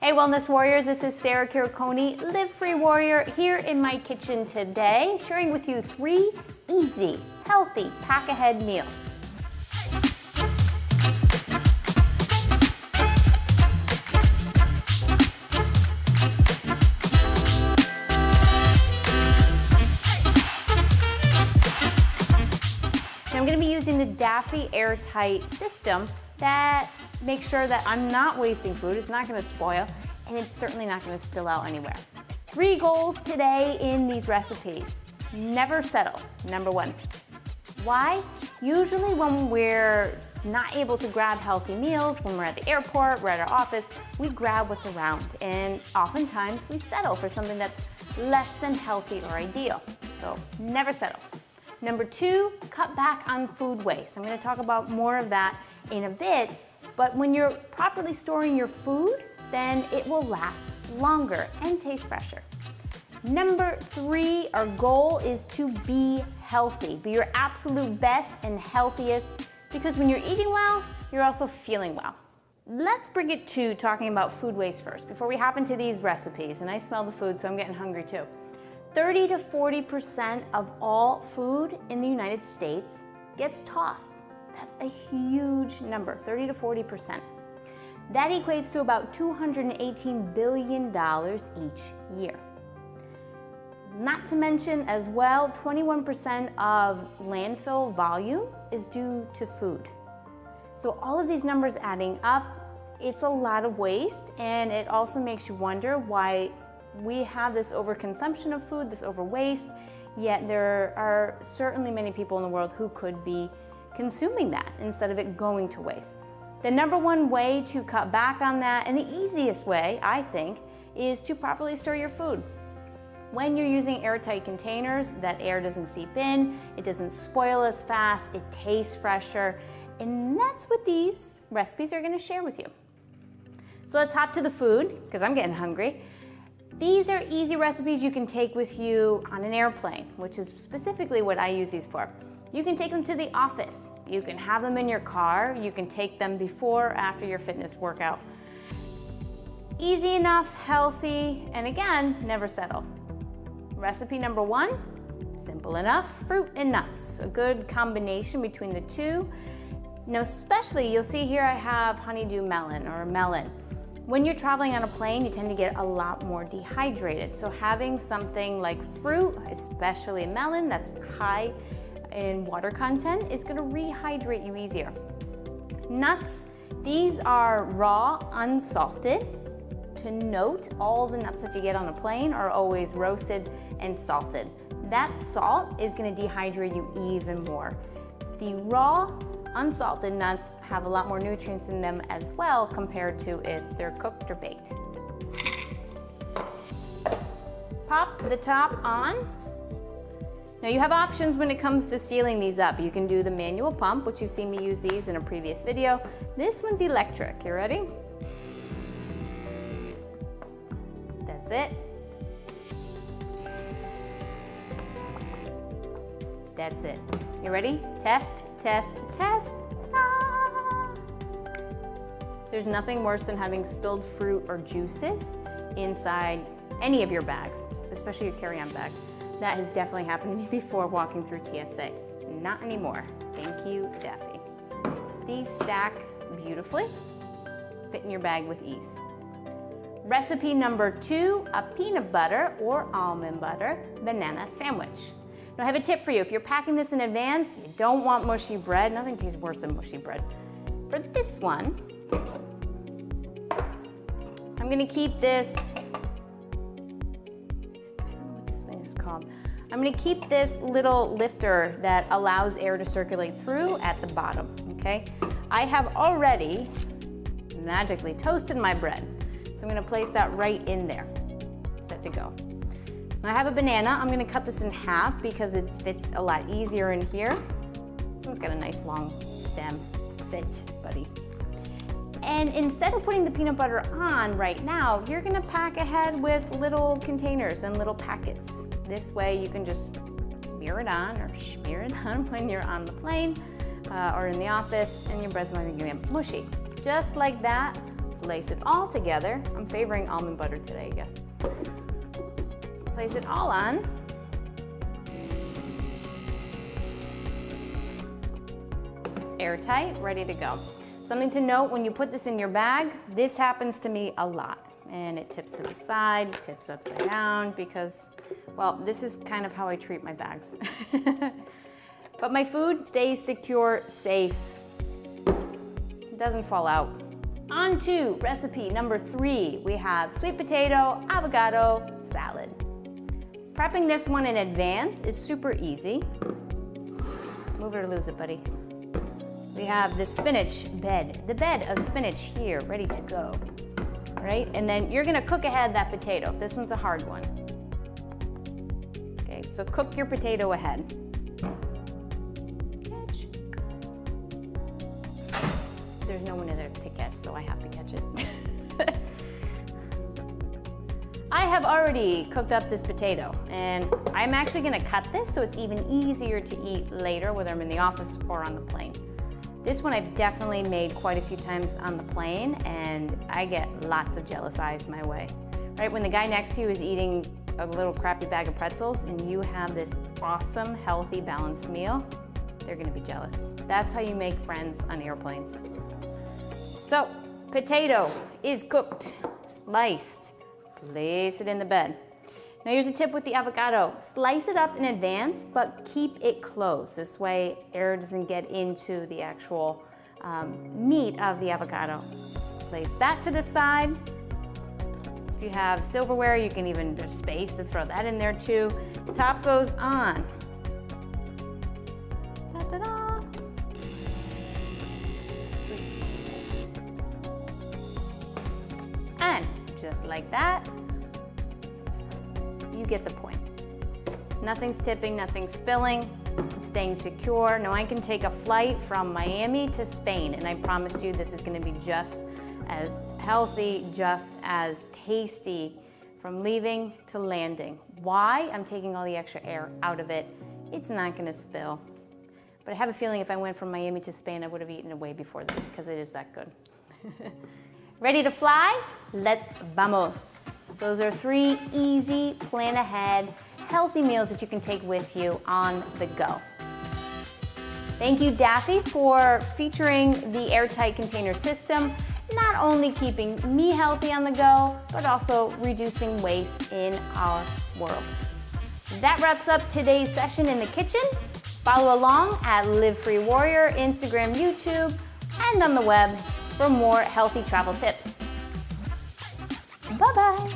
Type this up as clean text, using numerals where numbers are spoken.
Hey Wellness Warriors, this is Sarah Kiriconi, Live Free Warrior, here in my kitchen today, sharing with you 3 easy, healthy, pack-ahead meals. Now I'm going to be using the Dafi airtight system that makes sure that I'm not wasting food, it's not going to spoil, and it's certainly not going to spill out anywhere. 3 goals today in these recipes. Never settle, number 1. Why? Usually when we're not able to grab healthy meals, when we're at the airport, we're at our office, we grab what's around, and oftentimes we settle for something that's less than healthy or ideal. So never settle. Number 2, cut back on food waste. I'm going to talk about more of that in a bit, but when you're properly storing your food, then it will last longer and taste fresher. Number 3, our goal is to be healthy. Be your absolute best and healthiest, because when you're eating well, you're also feeling well. Let's bring it to talking about food waste first, before we hop into these recipes, and I smell the food, so I'm getting hungry too. 30 to 40% of all food in the United States gets tossed. That's a huge number, 30 to 40%. That equates to about $218 billion each year. Not to mention as well, 21% of landfill volume is due to food. So all of these numbers adding up, it's a lot of waste, and it also makes you wonder why we have this overconsumption of food, this overwaste, yet there are certainly many people in the world who could be consuming that instead of it going to waste. The number 1 way to cut back on that, and the easiest way, I think, is to properly store your food. When you're using airtight containers, that air doesn't seep in, it doesn't spoil as fast, it tastes fresher, and that's what these recipes are going to share with you. So let's hop to the food, because I'm getting hungry. These are easy recipes you can take with you on an airplane, which is specifically what I use these for. You can take them to the office. You can have them in your car. You can take them before or after your fitness workout. Easy enough, healthy, and again, never settle. Recipe number 1, simple enough, fruit and nuts. A good combination between the two. Now especially, you'll see here I have honeydew melon or melon. When you're traveling on a plane, you tend to get a lot more dehydrated. So having something like fruit, especially melon, that's high in water content, is going to rehydrate you easier. Nuts, these are raw, unsalted. To note, all the nuts that you get on a plane are always roasted and salted. That salt is going to dehydrate you even more. The raw, unsalted nuts have a lot more nutrients in them as well compared to if they're cooked or baked. Pop the top on. Now you have options when it comes to sealing these up. You can do the manual pump, which you've seen me use these in a previous video. This one's electric. You ready? That's it. That's it. You ready? Test, test, test. Ah! There's nothing worse than having spilled fruit or juices inside any of your bags, especially your carry-on bag. That has definitely happened to me before walking through TSA. Not anymore. Thank you, Dafi. These stack beautifully, fit in your bag with ease. Recipe number 2, a peanut butter or almond butter banana sandwich. Now I have a tip for you. If you're packing this in advance, you don't want mushy bread. Nothing tastes worse than mushy bread. For this one, I'm going to keep this, I don't know what this thing is called. I'm going to keep this little lifter that allows air to circulate through at the bottom, okay? I have already magically toasted my bread. So I'm going to place that right in there, set to go. I have a banana. I'm going to cut this in half because it fits a lot easier in here. This one's got a nice long stem. Fit, buddy. And instead of putting the peanut butter on right now, you're going to pack ahead with little containers and little packets. This way you can just smear it on or smear it on when you're on the plane or in the office, and your bread's not going to get mushy. Just like that, Slice it all together. I'm favoring almond butter today, I guess. Place it all on. Airtight, ready to go. Something to note, when you put this in your bag, this happens to me a lot. And it tips to the side, tips upside down, because, well, this is kind of how I treat my bags. But my food stays secure, safe. It doesn't fall out. On to recipe number 3. We have sweet potato, avocado, salad. Prepping this one in advance is super easy. Move it or lose it, buddy. We have the spinach bed, the bed of spinach here, ready to go. Right? And then you're gonna cook ahead that potato. This one's a hard one. Okay, so cook your potato ahead. Catch. There's no one in there to catch, so I have to catch it. I have already cooked up this potato, and I'm actually gonna cut this so it's even easier to eat later, whether I'm in the office or on the plane. This one I've definitely made quite a few times on the plane, and I get lots of jealous eyes my way. Right, when the guy next to you is eating a little crappy bag of pretzels and you have this awesome, healthy, balanced meal, they're gonna be jealous. That's how you make friends on airplanes. So, potato is cooked, sliced, place it in the bed. Now here's a tip with the avocado. Slice it up in advance, but keep it closed. This way air doesn't get into the actual meat of the avocado. Place that to the side. If you have silverware, you can even, there's space to throw that in there too. Top goes on. Ta-da-da. And just like that, you get the point. Nothing's tipping, nothing's spilling, staying secure. Now I can take a flight from Miami to Spain, and I promise you this is gonna be just as healthy, just as tasty from leaving to landing. Why? I'm taking all the extra air out of it. It's not gonna spill. But I have a feeling if I went from Miami to Spain, I would have eaten it way before this because it is that good. Ready to fly? Let's vamos. Those are 3 easy, plan ahead, healthy meals that you can take with you on the go. Thank you, Dafi, for featuring the airtight container system, not only keeping me healthy on the go, but also reducing waste in our world. That wraps up today's session in the kitchen. Follow along at Live Free Warrior, Instagram, YouTube, and on the web for more healthy travel tips. Bye-bye.